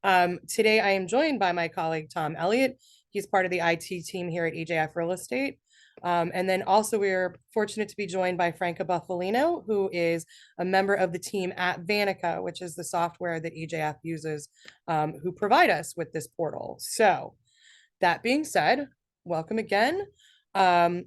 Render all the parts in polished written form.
Today, I am joined by my colleague, Tom Elliott. He's part of the IT team here at EJF Real Estate. And then also, we're fortunate to be joined by Franca Buffalino, who is a member of the team at Vanica, which is the software that EJF uses, who provide us with this portal. So, that being said, welcome again. Um,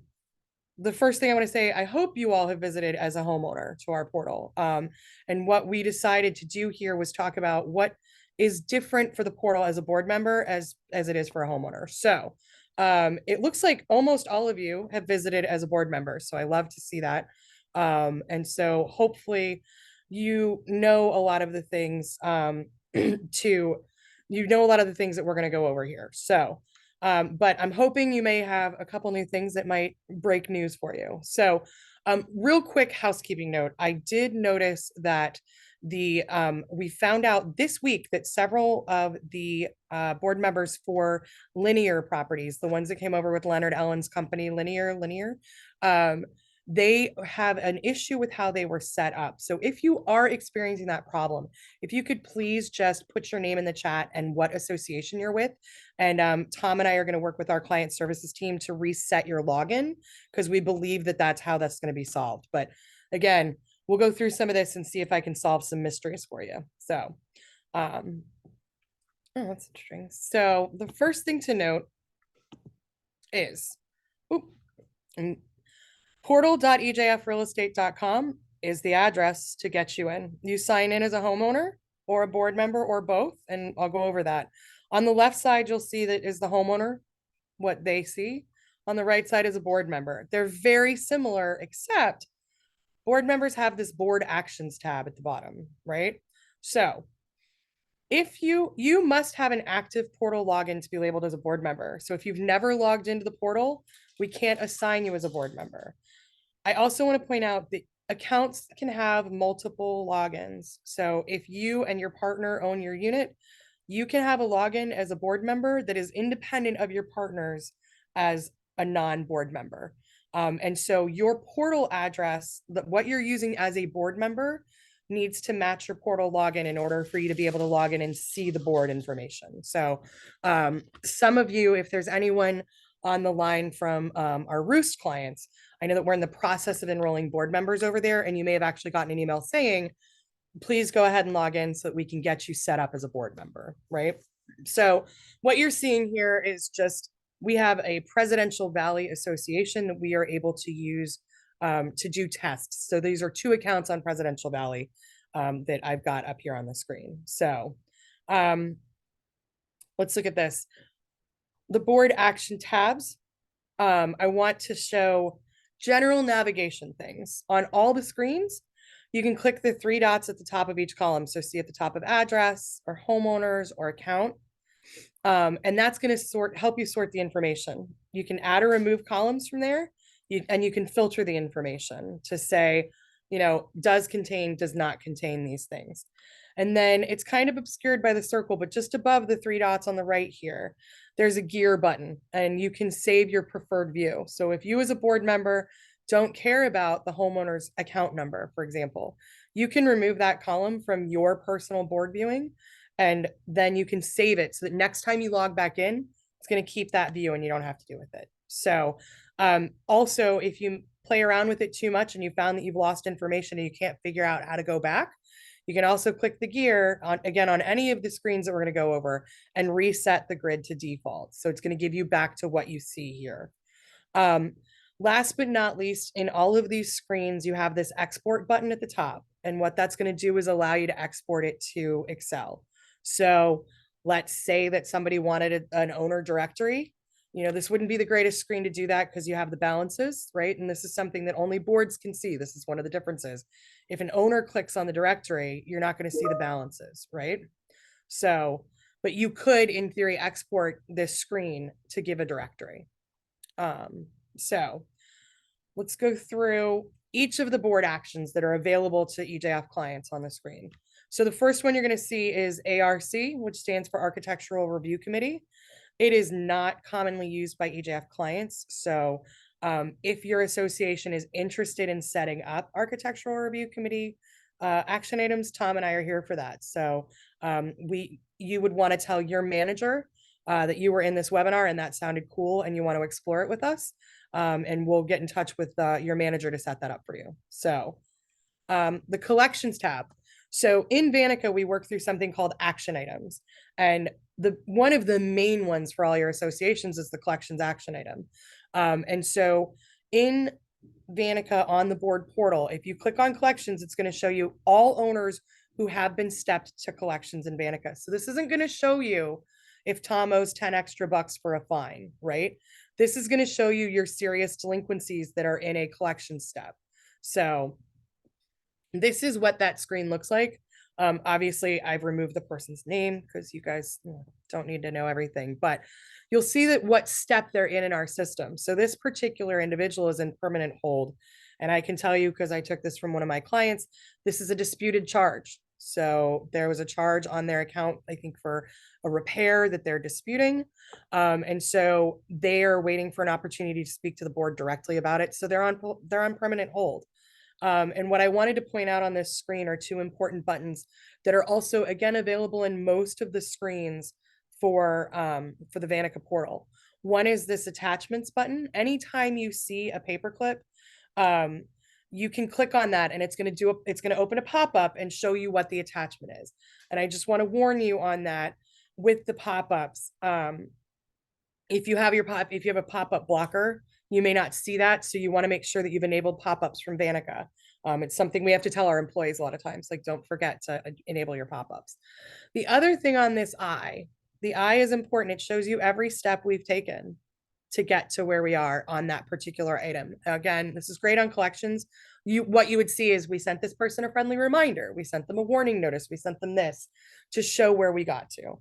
the first thing I want to say, I hope you all have visited as a homeowner to our portal. And what we decided to do here was talk about what is different for the portal as a board member as it is for a homeowner. So it looks like almost all of you have visited as a board member. So I love to see that. And so hopefully you know a lot of the things you know a lot of the things that we're going to go over here. So but I'm hoping you may have a couple new things that might break news for you. So, real quick housekeeping note: I did notice that we found out this week that several of the board members for Linear Properties, the ones that came over with Leonard Ellen's company, Linear, um, they have an issue with how they were set up. So if you are experiencing that problem, if you could please just put your name in the chat and what association you're with. And Tom and I are going to work with our client services team to reset your login because we believe that that's how that's going to be solved. But again, we'll go through some of this and see if I can solve some mysteries for you. So, oh, that's interesting. So the first thing to note is, oop, portal.ejfrealestate.com is the address to get you in. You sign in as a homeowner or a board member or both, and I'll go over that. On the left side, you'll see that is the homeowner, what they see. On the right side is a board member. They're very similar, except board members have this board actions tab at the bottom, right? So if you must have an active portal login to be labeled as a board member. So if you've never logged into the portal, we can't assign you as a board member. I also want to point out that accounts can have multiple logins. So if you and your partner own your unit, you can have a login as a board member that is independent of your partner's as a non-board member. And so your portal address, what you're using as a board member, needs to match your portal login in order for you to be able to log in and see the board information. So some of you, if there's anyone on the line from our Roost clients, I know that we're in the process of enrolling board members over there, and you may have actually gotten an email saying, please go ahead and log in so that we can get you set up as a board member, right? So what you're seeing here is just, we have a Presidential Valley Association that we are able to use to do tests. So these are 2 accounts on Presidential Valley that I've got up here on the screen. So let's look at this. The board action tabs. I want to show general navigation things on all the screens. You can click the 3 dots at the top of each column. So see at the top of address or homeowners or account. And that's going to help you sort the information. You can add or remove columns from there, and you can filter the information to say, does contain, does not contain these things. And then it's kind of obscured by the circle, but just above the 3 dots on the right here, there's a gear button, and you can save your preferred view. So if you as a board member don't care about the homeowner's account number, for example, you can remove that column from your personal board viewing, and then you can save it so that next time you log back in, it's going to keep that view and you don't have to do with it. So also, if you play around with it too much and you found that you've lost information and you can't figure out how to go back, you can also click the gear on any of the screens that we're going to go over and reset the grid to default. So it's going to give you back to what you see here. Last but not least, in all of these screens, you have this export button at the top. And what that's going to do is allow you to export it to Excel. So let's say that somebody wanted an owner directory. This wouldn't be the greatest screen to do that because you have the balances, right? And this is something that only boards can see. This is one of the differences. If an owner clicks on the directory, you're not going to see the balances, right? So, but you could, in theory, export this screen to give a directory. So let's go through each of the board actions that are available to EJF clients on the screen. So the first one you're going to see is ARC, which stands for Architectural Review Committee. It is not commonly used by EJF clients. So if your association is interested in setting up Architectural Review Committee action items, Tom and I are here for that. So you would want to tell your manager that you were in this webinar and that sounded cool and you want to explore it with us. And we'll get in touch with your manager to set that up for you. So the collections tab. So in Vanica, we work through something called action items. And one of the main ones for all your associations is the collections action item. And so in Vanica on the board portal, if you click on collections, it's going to show you all owners who have been stepped to collections in Vanica. So this isn't going to show you if Tom owes 10 extra bucks for a fine, right? This is going to show you your serious delinquencies that are in a collection step. So this is what that screen looks like. Obviously, I've removed the person's name because you guys don't need to know everything, but you'll see that what step they're in our system. So this particular individual is in permanent hold. And I can tell you, because I took this from one of my clients, this is a disputed charge. So there was a charge on their account, I think, for a repair that they're disputing. And so they are waiting for an opportunity to speak to the board directly about it. So they're on permanent hold. And what I wanted to point out on this screen are two important buttons that are also, again, available in most of the screens for the Vanica portal. One is this attachments button. Anytime you see a paperclip, you can click on that and it's going to open a pop-up and show you what the attachment is. And I just want to warn you on that with the pop-ups. If you have a pop-up blocker, you may not see that. So you want to make sure that you've enabled pop-ups from Vanica. It's something we have to tell our employees a lot of times, like don't forget to enable your pop-ups. The other thing on this the eye is important. It shows you every step we've taken to get to where we are on that particular item. Again, this is great on collections. What you would see is we sent this person a friendly reminder. We sent them a warning notice. We sent them this to show where we got to.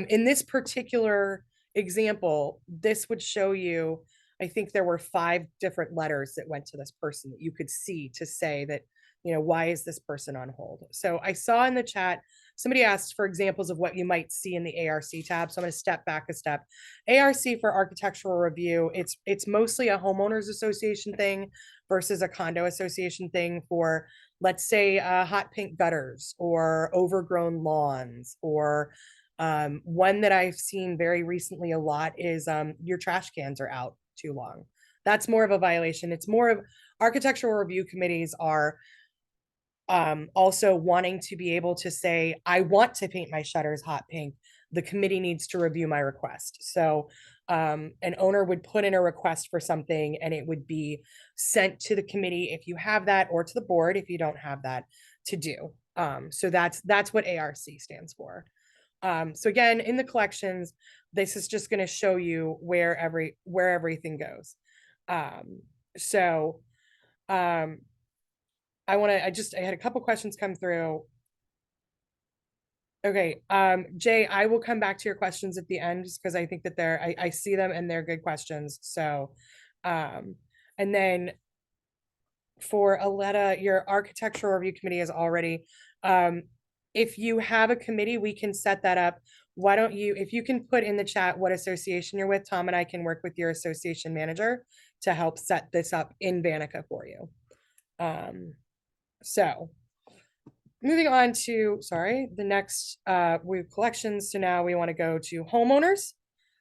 In this particular example, this would show you, I think there were 5 different letters that went to this person that you could see to say that, why is this person on hold? So I saw in the chat, somebody asked for examples of what you might see in the ARC tab. So I'm going to step back a step. ARC for architectural review, it's mostly a homeowners association thing versus a condo association thing for, let's say, hot pink gutters or overgrown lawns, or one that I've seen very recently a lot is your trash cans are out too long. That's more of a violation. It's more of architectural review committees are also wanting to be able to say, I want to paint my shutters hot pink. The committee needs to review my request. So an owner would put in a request for something and it would be sent to the committee if you have that, or to the board if you don't have that to do. So that's what ARC stands for. So again, in the collections, this is just going to show you where everything goes. I had a couple questions come through. Okay. Jay, I will come back to your questions at the end just because I think that I see them and they're good questions. So, and then for Aletta, your architectural review committee is already, if you have a committee, we can set that up. Why don't you, if you can put in the chat what association you're with, Tom and I can work with your association manager to help set this up in Vanica for you. So moving on to, the next, we have collections. So now we want to go to homeowners.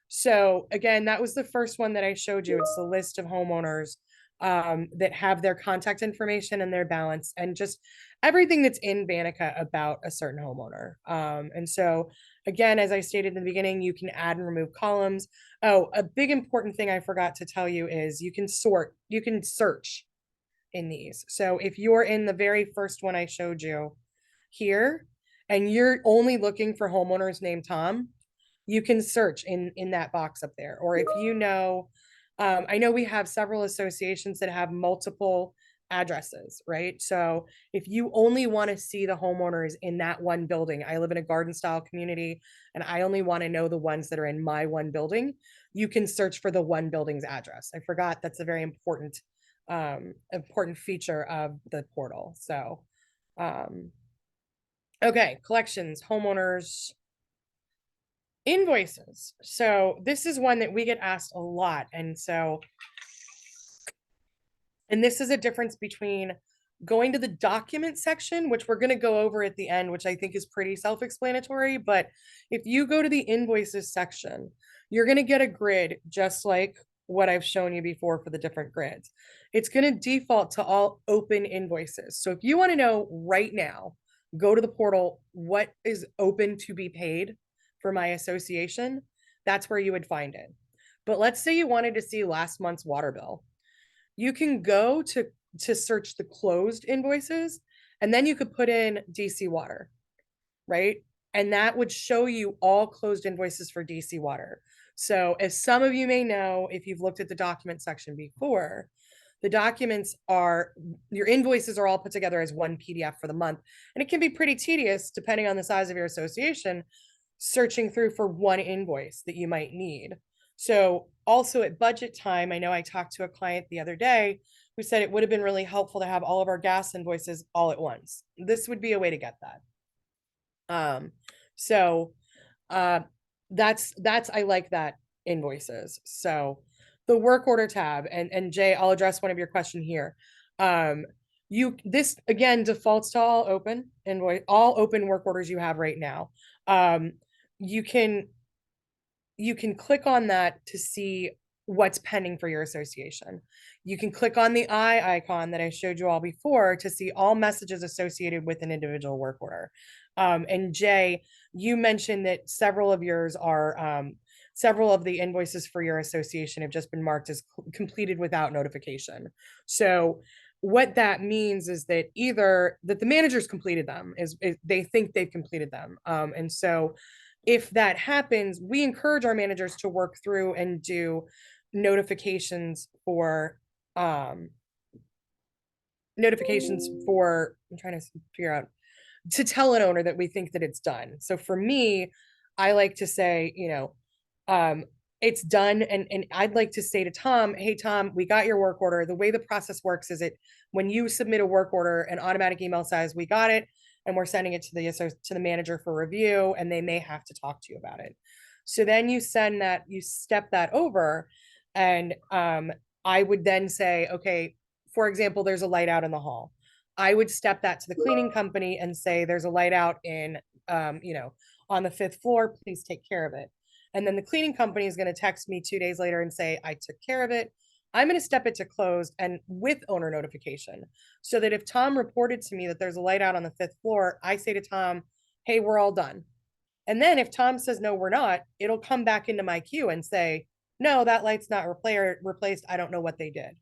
So again, that was the first one that I showed you. It's the list of homeowners that have their contact information and their balance and just everything that's in Vanica about a certain homeowner. And so again, as I stated in the beginning, you can add and remove columns. Oh, a big important thing I forgot to tell you is you can search in these. So if you're in the very first one I showed you here, and you're only looking for homeowners named Tom, you can search in that box up there. Or if I know we have several associations that have multiple addresses, right? So if you only want to see the homeowners in that one building, I live in a garden style community and I only want to know the ones that are in my one building, you can search for the one building's address. I forgot that's a very important feature of the portal. So okay, collections, homeowners, invoices. So this is one that we get asked a lot. And this is a difference between going to the document section, which we're going to go over at the end, which I think is pretty self-explanatory. But if you go to the invoices section, you're going to get a grid just like what I've shown you before for the different grids. It's going to default to all open invoices. So if you want to know right now, go to the portal, what is open to be paid for my association, that's where you would find it. But let's say you wanted to see last month's water bill. You can go to search the closed invoices, and then you could put in DC Water, right? And that would show you all closed invoices for DC Water. So as some of you may know, if you've looked at the document section before, the documents are, your invoices are all put together as one PDF for the month. And it can be pretty tedious depending on the size of your association, searching through for one invoice that you might need. So also at budget time, I know I talked to a client the other day who said it would have been really helpful to have all of our gas invoices all at once. This would be a way to get that. So that's I like that invoices. So the work order tab, and Jay, I'll address one of your question here. This again defaults to all open invoice, all open work orders you have right now. You can click on that to see what's pending for your association. You can click on the eye icon that I showed you all before to see all messages associated with an individual work order. And Jay, you mentioned that several of yours are, several of the invoices for your association have just been marked as completed without notification. So what that means is that either that the managers completed them, is they think they've completed them. And so if that happens, we encourage our managers to work through and do notifications for I'm trying to figure out, to tell an owner that we think that it's done. So for me, I like to say, it's done. And I'd like to say to Tom, hey, Tom, we got your work order. The way the process works is when you submit a work order, an automatic email says, we got it, and we're sending it to the manager for review, and they may have to talk to you about it. So then you step that over, and I would then say, okay, for example, there's a light out in the hall. I would step that to the cleaning company and say, there's a light out in, on the 5th floor, please take care of it. And then the cleaning company is going to text me 2 days later and say, I took care of it. I'm going to step it to closed and with owner notification, so that if Tom reported to me that there's a light out on the 5th floor, I say to Tom, hey, we're all done. And then if Tom says, no, we're not, it'll come back into my queue and say, no, that light's not replaced. I don't know what they did.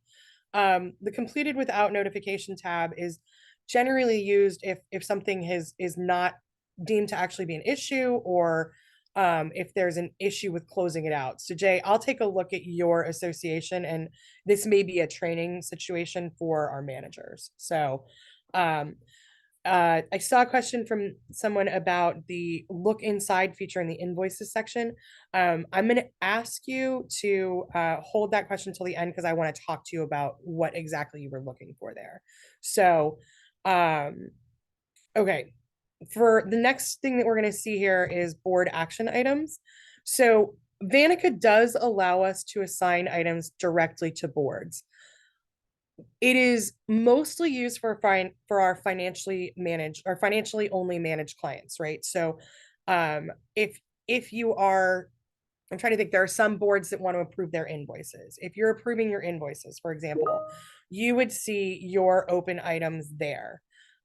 The completed without notification tab is generally used if something is not deemed to actually be an issue, or if there's an issue with closing it out. So Jay, I'll take a look at your association, and this may be a training situation for our managers. So I saw a question from someone about the look inside feature in the invoices section. I'm going to ask you to hold that question until the end, because I want to talk to you about what exactly you were looking for there. So, okay, for the next thing that we're going to see here is board action items. So Vanica does allow us to assign items directly to boards. It is mostly used for our financially only managed clients, right? So if you are, I'm trying to think, there are some boards that want to approve their invoices. If you're approving your invoices, for example, you would see your open items there.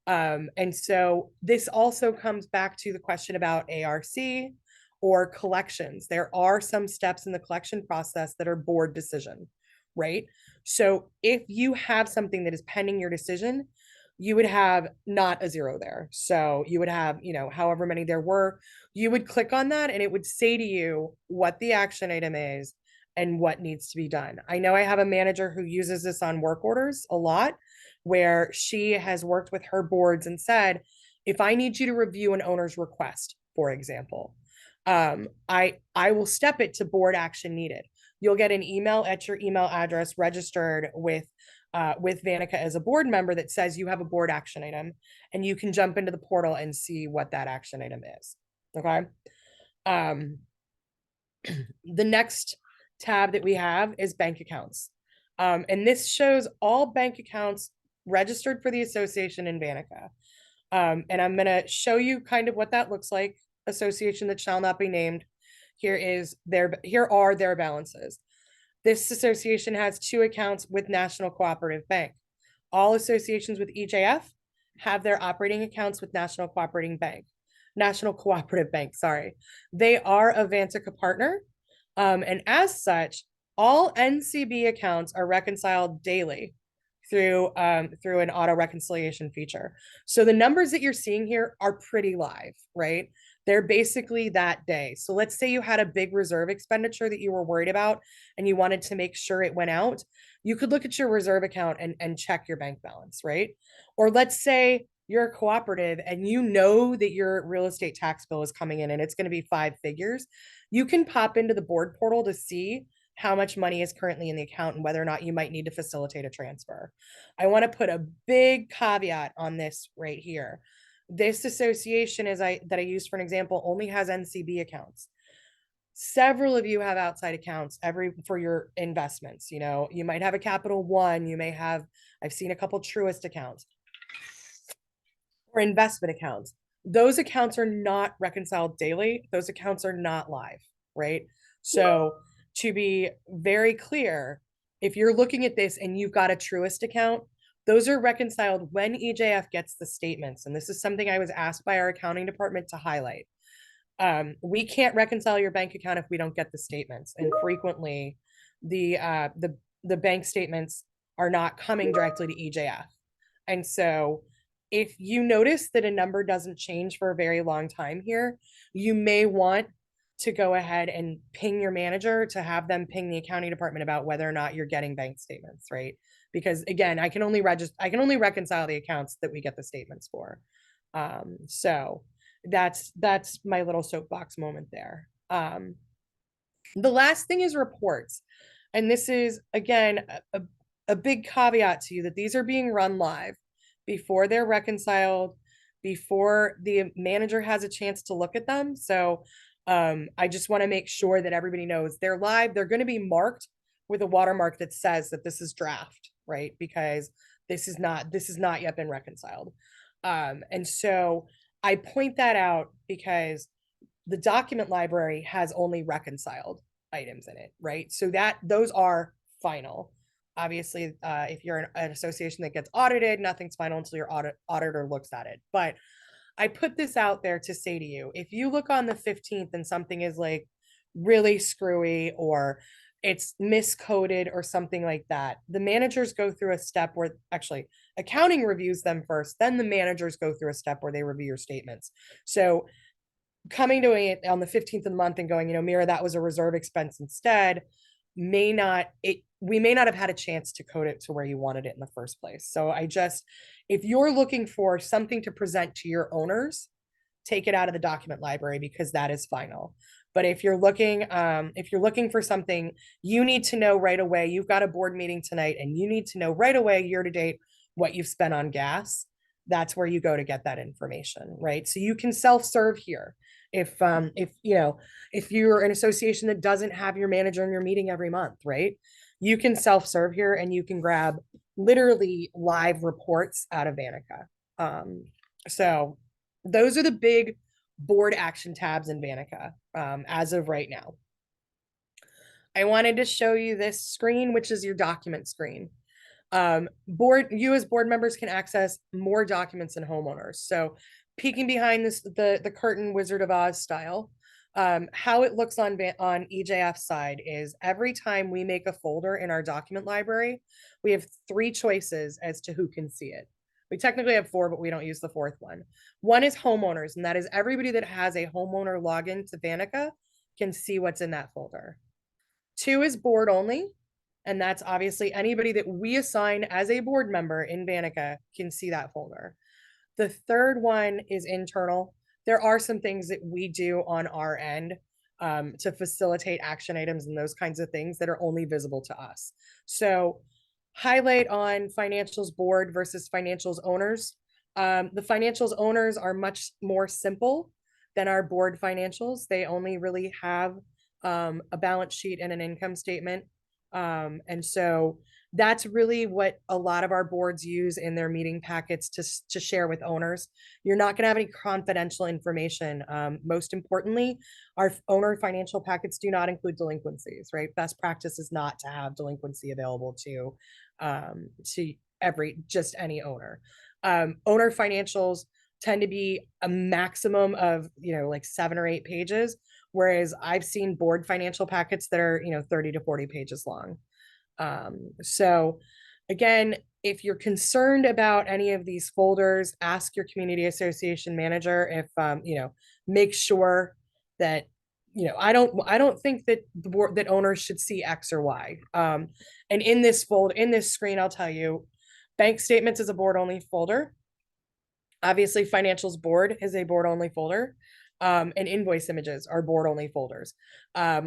And so this also comes back to the question about ARC or collections. There are some steps in the collection process that are board decision, right? So if you have something that is pending your decision, you would have not a 0 there. So you would have, however many there were, you would click on that and it would say to you what the action item is and what needs to be done. I know I have a manager who uses this on work orders a lot, where she has worked with her boards and said, if I need you to review an owner's request, for example, I will step it to board action needed. You'll get an email at your email address registered with Vanica as a board member that says you have a board action item, and you can jump into the portal and see what that action item is. Okay. The next tab that we have is bank accounts. And this shows all bank accounts registered for the association in Vanica. And I'm gonna show you kind of what that looks like. Association that shall not be named. Here are their balances. This association has 2 accounts with National Cooperative Bank. All associations with EJF have their operating accounts with National Cooperative Bank, sorry. They are a Vantica partner. And as such, all NCB accounts are reconciled daily through an auto reconciliation feature. So the numbers that you're seeing here are pretty live, right? They're basically that day. So let's say you had a big reserve expenditure that you were worried about and you wanted to make sure it went out. You could look at your reserve account and check your bank balance, right? Or let's say you're a cooperative and you know that your real estate tax bill is coming in and it's going to be 5 figures. You can pop into the board portal to see how much money is currently in the account and whether or not you might need to facilitate a transfer. I want to put a big caveat on this right here. This association that I used for an example only has NCB accounts. Several of you have outside accounts for your investments. You know, you might have a Capital One, I've seen a couple Truist accounts or investment accounts. Those accounts are not reconciled daily. Those accounts are not live, right? So to be very clear, if you're looking at this and you've got a Truist account, those are reconciled when EJF gets the statements. And this is something I was asked by our accounting department to highlight. We can't reconcile your bank account if we don't get the statements. And frequently the bank statements are not coming directly to EJF. And so if you notice that a number doesn't change for a very long time here, you may want to go ahead and ping your manager to have them ping the accounting department about whether or not you're getting bank statements, right? Because again, I can only reconcile the accounts that we get the statements for. So that's my little soapbox moment there. The last thing is reports. And this is, again, a big caveat to you that these are being run live before they're reconciled, before the manager has a chance to look at them. So I just want to make sure that everybody knows they're live. They're going to be marked with a watermark that says that this is draft, right? Because this is not yet been reconciled. And so I point that out because the document library has only reconciled items in it, right? So those are final. Obviously, if you're an association that gets audited, nothing's final until your auditor looks at it. But I put this out there to say to you, if you look on the 15th and something is like really screwy or it's miscoded or something like that, the managers go through a step where actually accounting reviews them first, then the managers go through a step where they review your statements. So coming to it on the 15th of the month and going, Mira, that was a reserve expense instead, we may not have had a chance to code it to where you wanted it in the first place. So if you're looking for something to present to your owners, take it out of the document library because that is final. But if you're looking for something, you need to know right away, you've got a board meeting tonight and you need to know right away year to date what you've spent on gas. That's where you go to get that information, right? So you can self-serve here. If you're an association that doesn't have your manager in your meeting every month, right? You can self-serve here and you can grab literally live reports out of Vanica. So those are the big board action tabs in Vanica as of right now. I wanted to show you this screen, which is your document screen. You as board members can access more documents than homeowners. So peeking behind the curtain Wizard of Oz style, how it looks on EJF side is every time we make a folder in our document library, we have 3 choices as to who can see it. We technically have 4, but we don't use the 4th one. One is homeowners, and that is everybody that has a homeowner login to Vanica can see what's in that folder. 2 is board only, and that's obviously anybody that we assign as a board member in Vanica can see that folder. The 3rd one is internal. There are some things that we do on our end to facilitate action items and those kinds of things that are only visible to us. So highlight on financials board versus financials owners. The financials owners are much more simple than our board financials. They only really have a balance sheet and an income statement. And so that's really what a lot of our boards use in their meeting packets to share with owners. You're not going to have any confidential information. Most importantly, our owner financial packets do not include delinquencies, right? Best practice is not to have delinquency available to just any owner. Owner financials tend to be a maximum of, like 7 or 8 pages, whereas I've seen board financial packets that are, 30 to 40 pages long. So again, if you're concerned about any of these folders, ask your community association manager if, make sure that, I don't think that the board, that owners should see X or Y. And in this screen, I'll tell you, bank statements is a board only folder. Obviously, financials board is a board only folder. And invoice images are board only folders.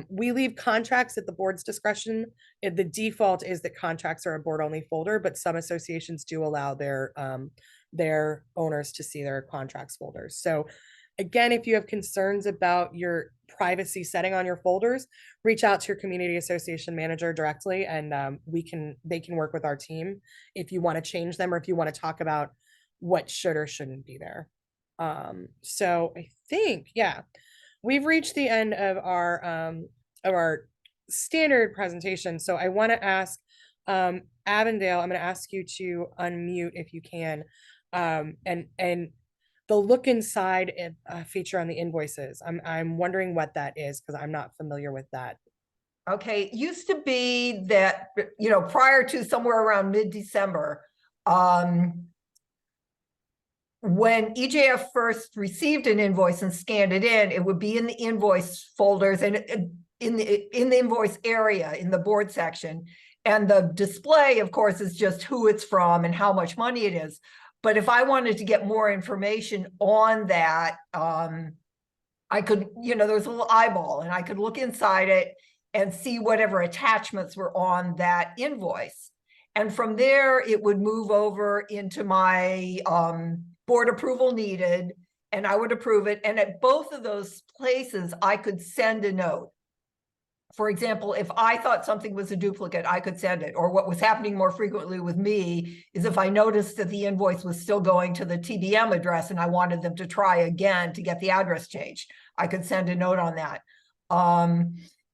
We leave contracts at the board's discretion. The default is that contracts are a board only folder, but some associations do allow their owners to see their contracts folders. So again, if you have concerns about your privacy setting on your folders, reach out to your community association manager directly, and they can work with our team if you want to change them or if you want to talk about what should or shouldn't be there. So I think, yeah, we've reached the end of our standard presentation. So I want to ask Avondale, I'm going to ask you to unmute if you can. And the look inside feature on the invoices. I'm wondering what that is because I'm not familiar with that. Okay, it used to be that, prior to somewhere around mid-December, when EJF first received an invoice and scanned it in, it would be in the invoice folders and in the invoice area in the board section. And the display, of course, is just who it's from and how much money it is. But if I wanted to get more information on that, I could, there's a little eyeball and I could look inside it and see whatever attachments were on that invoice. And from there, it would move over into my board approval needed, and I would approve it. And at both of those places, I could send a note. For example, if I thought something was a duplicate, I could send it. Or what was happening more frequently with me is if I noticed that the invoice was still going to the TBM address and I wanted them to try again to get the address changed, I could send a note on that.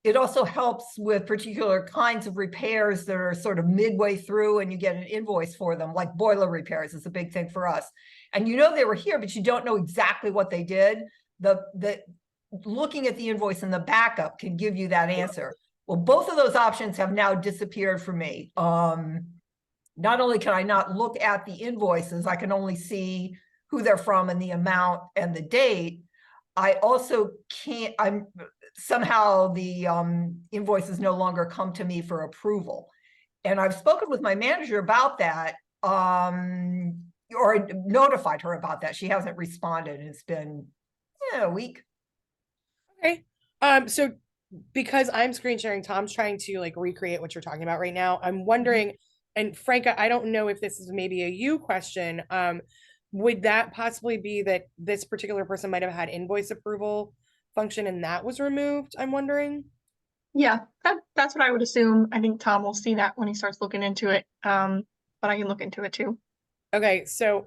It also helps with particular kinds of repairs that are sort of midway through and you get an invoice for them, like boiler repairs is a big thing for us. And they were here, but you don't know exactly what they did. The looking at the invoice in the backup can give you that answer. Well, both of those options have now disappeared for me. Not only can I not look at the invoices, I can only see who they're from and the amount and the date. I also can't, somehow the invoices no longer come to me for approval. And I've spoken with my manager about that, or notified her about that. She hasn't responded. It's been a week. Okay. So because I'm screen sharing, Tom's trying to like recreate what you're talking about right now. I'm wondering, and Franca, I don't know if this is maybe a you question. Would that possibly be that this particular person might have had invoice approval function and that was removed? I'm wondering. Yeah, that's what I would assume. I think Tom will see that when he starts looking into it. But I can look into it too. Okay, so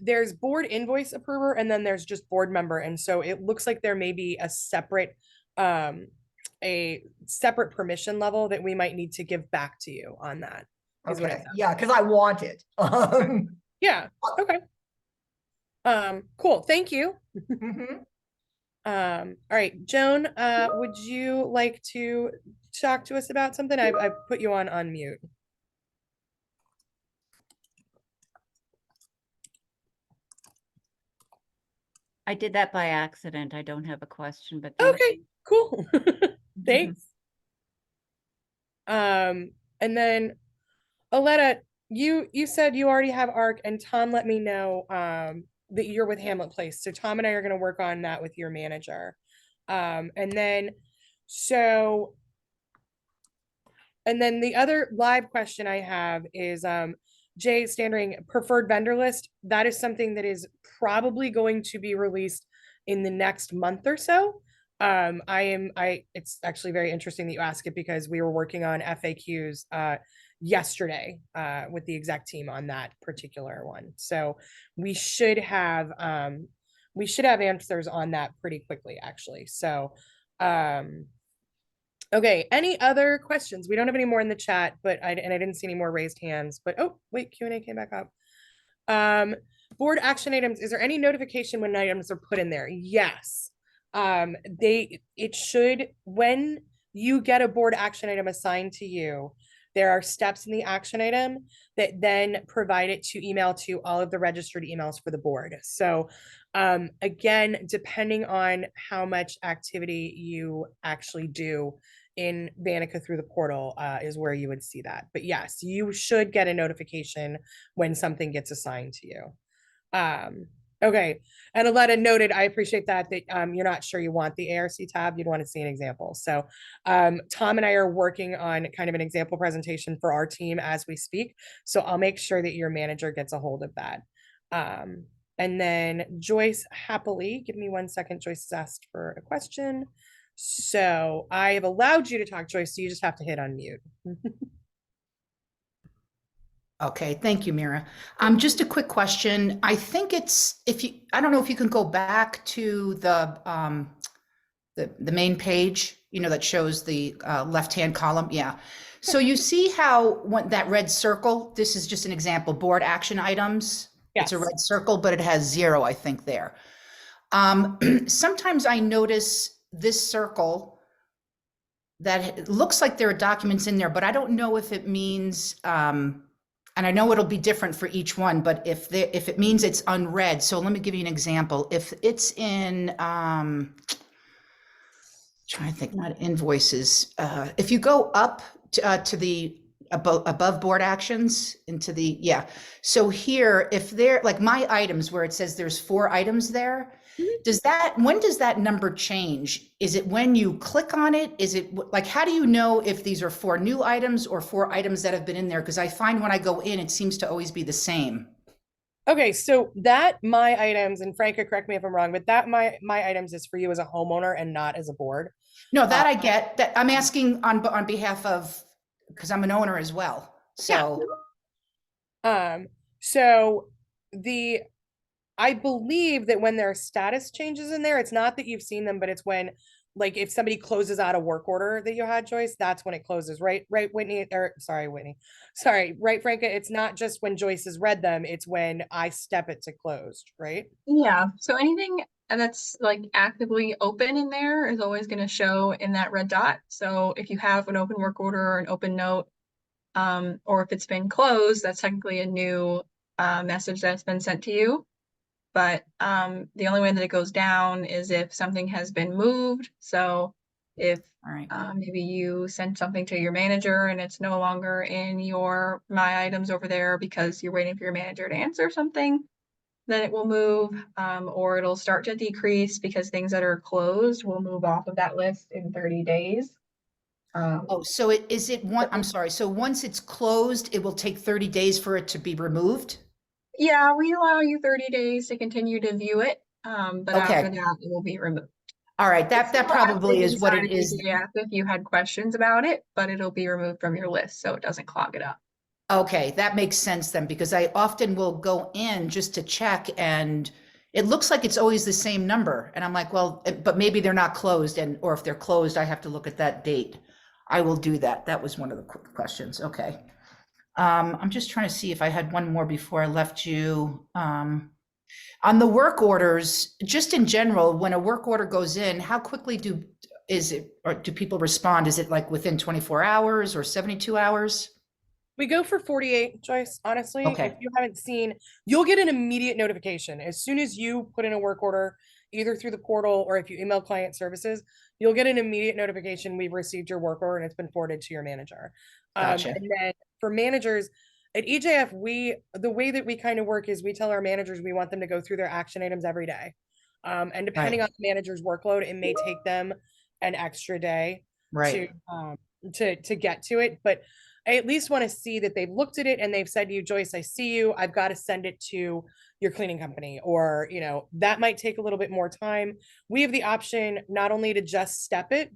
there's board invoice approver and then there's just board member. And so it looks like there may be a separate permission level that we might need to give back to you on that. Okay, yeah, because I want it. Yeah, okay. Cool, thank you. All right, Joan, would you like to talk to us about something? I've put you on unmute. I did that by accident. I don't have a question, but okay, cool. Thanks. And then Aletta, you said you already have ARC, and Tom let me know that you're with Hamlet Place. So Tom and I are going to work on that with your manager. And then the other live question I have is Jay Standring preferred vendor list. That is something that is probably going to be released in the next month or so. It's actually very interesting that you ask it because we were working on FAQs yesterday with the exec team on that particular one. So we should have answers on that pretty quickly, actually. So okay, any other questions? We don't have any more in the chat, but I didn't see any more raised hands, but oh, wait, Q&A came back up. Board action items, is there any notification when items are put in there? Yes. It should, when you get a board action item assigned to you, there are steps in the action item that then provide it to email to all of the registered emails for the board. So again, depending on how much activity you actually do in Vanica through the portal is where you would see that. But yes, you should get a notification when something gets assigned to you. Okay, and Aletta noted, I appreciate that you're not sure you want the ARC tab, you'd want to see an example. So Tom and I are working on kind of an example presentation for our team as we speak. So I'll make sure that your manager gets a hold of that. And then Joyce happily, give me 1 second, Joyce has asked for a question. So I have allowed you to talk, Joyce, so you just have to hit unmute. Okay, thank you, Mira. Just a quick question. I think it's, I don't know if you can go back to the main page, that shows the left-hand column. Yeah. So you see how that red circle, this is just an example, board action items. Yes. It's a red circle, but it has 0, I think, there. Sometimes I notice this circle that it looks like there are documents in there, but I don't know if it means, and I know it'll be different for each one, but if it means it's unread. So let me give you an example. If it's in, trying to think, not invoices. If you go up to the above board actions into the, yeah. So here, if they're like my items where it says there's 4 items there, when does that number change? Is it when you click on it? Is it like, how do you know if these are 4 new items or 4 items that have been in there? Because I find when I go in, it seems to always be the same. Okay, so that my items, and Franca, correct me if I'm wrong, but that my items is for you as a homeowner and not as a board. No, that I get. That I'm asking on behalf of, because I'm an owner as well. So so I believe that when there are status changes in there, it's not that you've seen them, but it's when, like, if somebody closes out a work order that you had, Joyce, that's when it closes, right? Right, Whitney, or sorry, Whitney. Sorry, right, Franca, it's not just when Joyce has read them, it's when I step it to closed, right? Yeah, so anything that's like actively open in there is always going to show in that red dot. So if you have an open work order or an open note, or if it's been closed, that's technically a new message that's been sent to you. But the only way that it goes down is if something has been moved. So if all right. maybe you sent something to your manager and it's no longer in your my items over there because you're waiting for your manager to answer something, then it will move, or it'll start to decrease because things that are closed will move off of that list in 30 days. Oh, so I'm sorry. So once it's closed, it will take 30 days for it to be removed? Yeah, we allow you 30 days to continue to view it, but Okay. after that, it will be removed. All right, that probably is what it is. Yeah, if you had questions about it, but it'll be removed from your list so it doesn't clog it up. Okay, that makes sense then, because I often will go in just to check and it looks like it's always the same number. And I'm like, well, but maybe they're not closed, or if they're closed, I have to look at that date. I will do that. That was one of the quick questions. Okay. I'm just trying to see if I had one more before I left you. On the work orders, just in general, when a work order goes in, how quickly do people respond? Is it like within 24 hours or 72 hours? We go for 48, Joyce, honestly. Okay. If you haven't seen, you'll get an immediate notification. As soon as you put in a work order, either through the portal or if you email client services, you'll get an immediate notification we've received your work order and it's been forwarded to your manager. Gotcha. And then for managers at EJF, the way that we kind of work is we tell our managers we want them to go through their action items every day. And depending on the manager's workload, it may take them an extra day Right. to get to it. But I at least want to see that they've looked at it and they've said to you, Joyce, I see you, I've got to send it to your cleaning company, or, you know, that might take a little bit more time. We have the option not only to just step it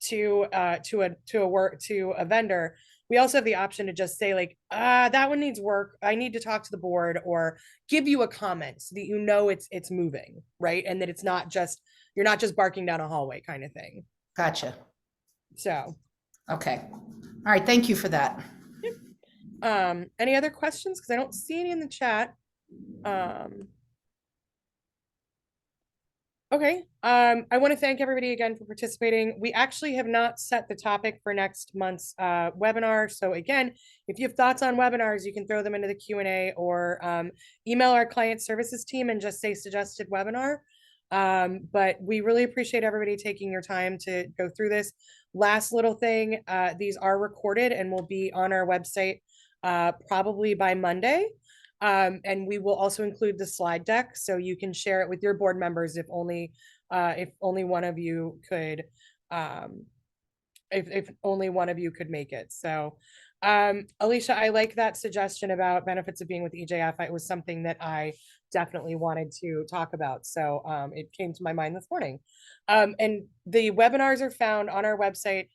to a vendor, we also have the option to just say like, that one needs work, I need to talk to the board, or give you a comment so that you know it's moving, right? And that it's not just, you're not just barking down a hallway kind of thing. Gotcha. So, Okay. All right. Thank you for that. any other questions? Because I don't see any in the chat. Okay, I want to thank everybody again for participating. We actually have not set the topic for next month's webinar. So again, if you have thoughts on webinars, you can throw them into the Q&A, or email our client services team and just say suggested webinar. But we really appreciate everybody taking your time to go through this. Last little thing, these are recorded and will be on our website probably by Monday. And we will also include the slide deck so you can share it with your board members if only one of you could, if only one of you could make it. So Alicia, I like that suggestion about benefits of being with EJF. It was something that I definitely wanted to talk about. So it came to my mind this morning. And the webinars are found on our website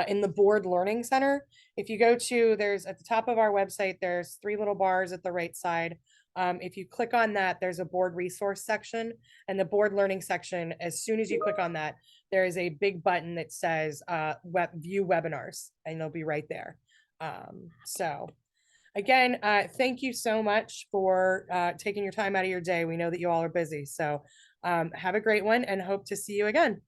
in the board learning center. If you go to, there's at the top of our website, there's 3 little bars at the right side. If you click on that, there's a board resource section, and the board learning section, as soon as you click on that, there is a big button that says view webinars, and they'll be right there. So again, thank you so much for taking your time out of your day. We know that you all are busy. So have a great one and hope to see you again.